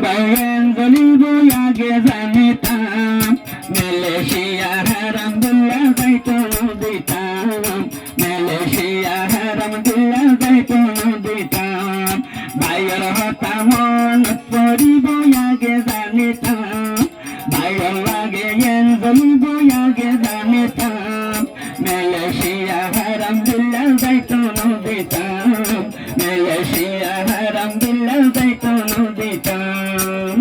বাইয়েন গলিব আগে জানিতাম মালয়েশিয়া হারামদুল্লাহ যাইতো নদিতাম মালয়েশিয়া হারামদুল্লাহ যাইতো নদিতাম বাইয়ের হতা মন পড়িব আগে জানিতাম বাইয়ের লাগে এন গলিব আগে জানিতাম মালয়েশিয়া হারামদুল্লাহ যাইতো নদিতাম মালয়েশিয়া হারামদুল্লাহ যাইতো নদিতাম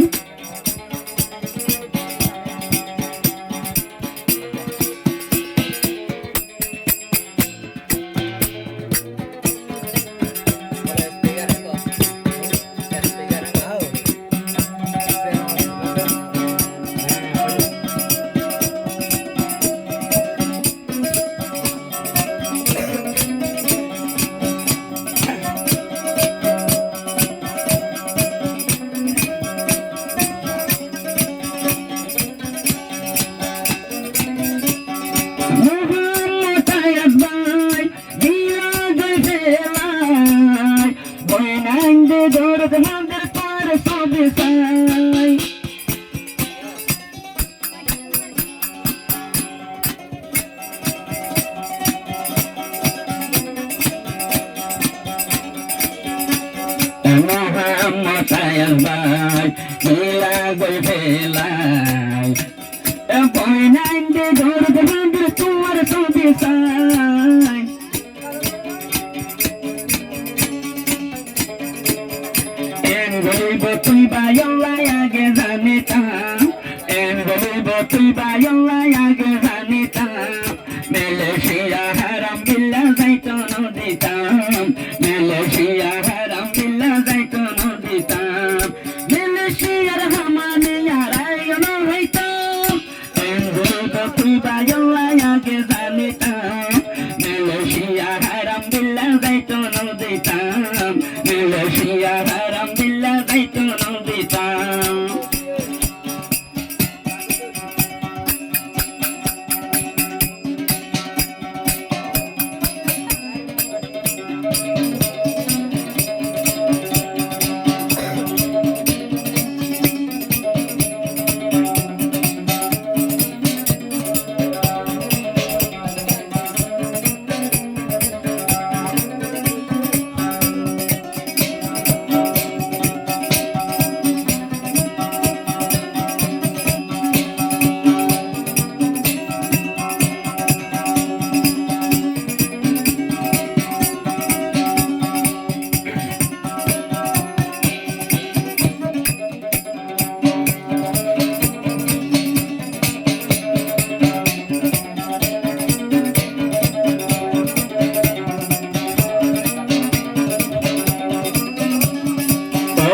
Dorot mandir par sobe sai Muhammad sayang bai gila gol velai boy nande dorot mandir par sobe sai তুই বায়লাই আগে জানিতাম তুই বায়লাই আগে জানিতাম মালয়েশিয়া হারামদুল্লাহ যাইতো নদিতাম মালয়েশিয়া হারামদুল্লাহ যাইতো নদিতাম মালয়েশিয়ার হামানে আরায়ন হইতাম তুই বায়লাই আগে জানিতাম মালয়েশিয়া হারামদুল্লাহ যাইতো নদিতাম মালয়েশিয়া হারামদুল্লাহ যাইতো নদিতাম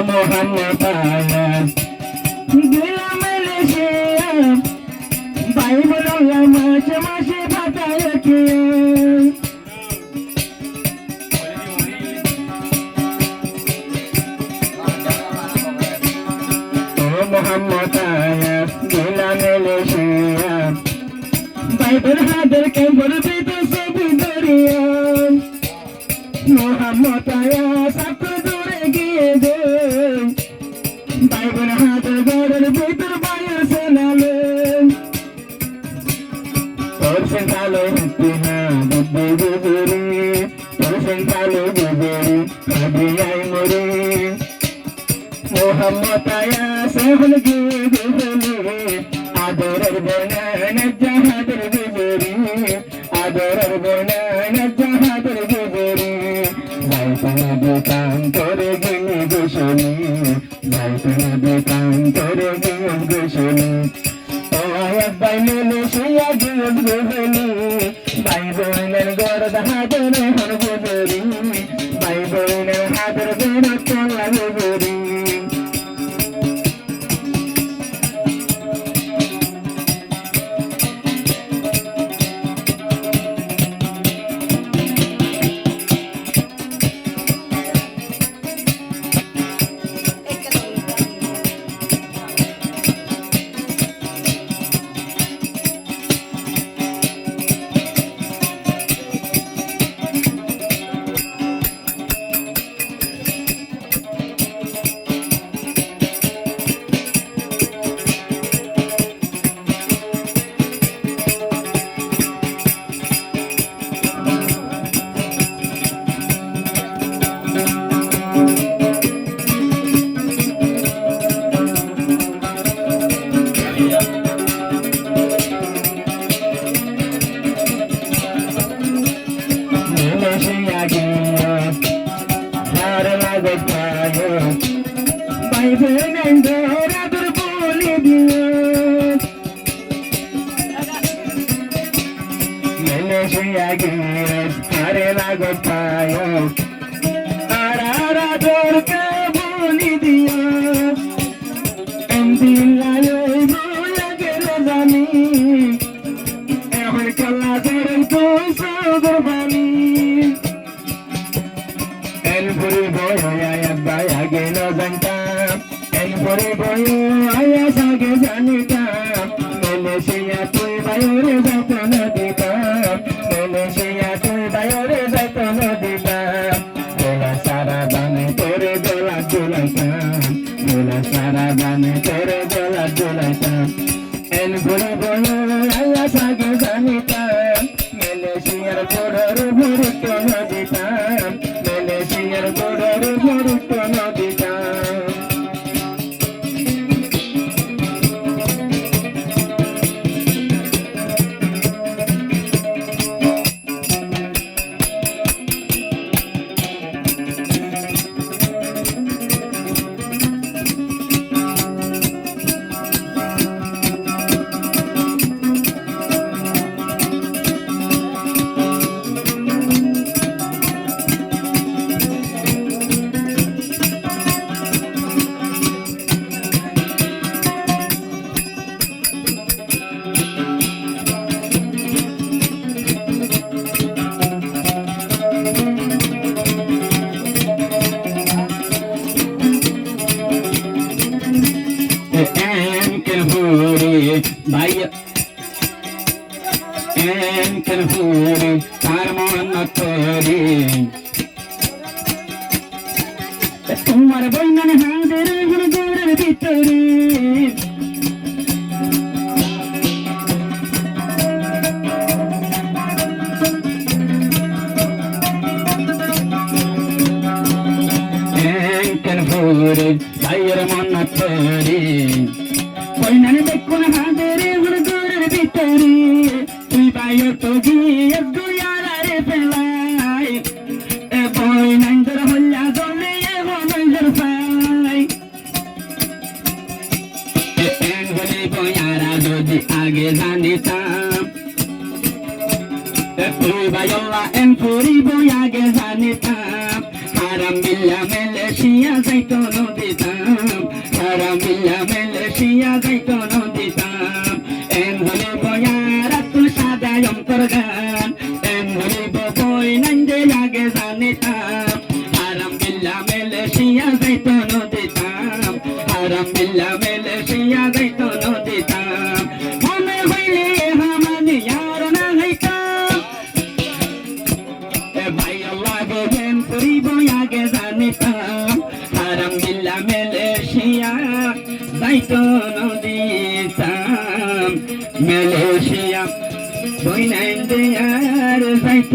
Muhammad gila Malaysia bai bolongla mashe mashe bataye ke Muhammad gila Malaysia bai berhadir ke berbeda sebi dariya Muhammad sabku dure giye de Bible had a garden paper by a senale. Person follow Tina, the baby very. Person follow the very, Hadi I Muri. Muhammad Aya, seven give the very. Ador Bonan, Jahadar the very. Ador Bonan, Jahadar the very. Life of the time, Tori Gini Gushani. Tore gishoni ayat bainele shiya gishoni baiboiner gorad hadere hanbori baiboiner hadere berakon labori বইনাইন্দের আদর বলি দিও মেলেশিয়া গিয়ে হারে লাগো পায় আর আদরকে বলি দিও একদিন লাগাই বলে গেল জানি এখন খেলা ধরে তো সগবানি এলপুরি বয় আগে ন জানতাম এলপুরি বয় আগে জানিতাম মেলেশিয়া তুই বাইরে যাইত না দিতাম মেলেশিয়া তুই বাইরে যাইত না দিতাম তোলা সারা দানে তোরে দোলা দোলাইতাম তোলা সারা দানে তোরে দোলা দোলাইতাম এলপুরি বয় আগে জানিতাম মেলেশিয়ার তোর ভরিত না দিতাম মেলেশিয়ার তোর ভরিত না দিতাম তার মন করে তোমার বইনান হাদের ঘরের ভিতরে ভাইয়ের মন করে বইনান দেখুন হাদের ঘরের ভিতরে তুই বাইর তো গিয়ে দুয়ারে ফেলাই এ বই নাইন্দর হল্লা দলে এ হনন্দর পাই এন বলে বইয়ারা যদি আগে জানিতাম তুই বাইল্লা এন পুরি বই আগে জানিতাম হারাম বিল্লা মেলেশিয়া যাইত নদিতাম হারাম বিল্লা মেলেশিয়া যাইত নদিতাম এন বলে বইয়ারা অন্তর গান এমনি বই নন্দে আগে জানিতাম হারাম বিল্লা মেলেশিয়া যাইত নদিতাম হারাম বিল্লা মেলেশিয়া যাইত নদিতাম মনে হইলে হামানি আর না হইতাম ভাই আল্লাহ বেন করিব আগে জানিতাম হারাম বিল্লা মেলেশিয়া যাইত নদিতাম মেলেশিয়া বইনাইন্দে আর যাইত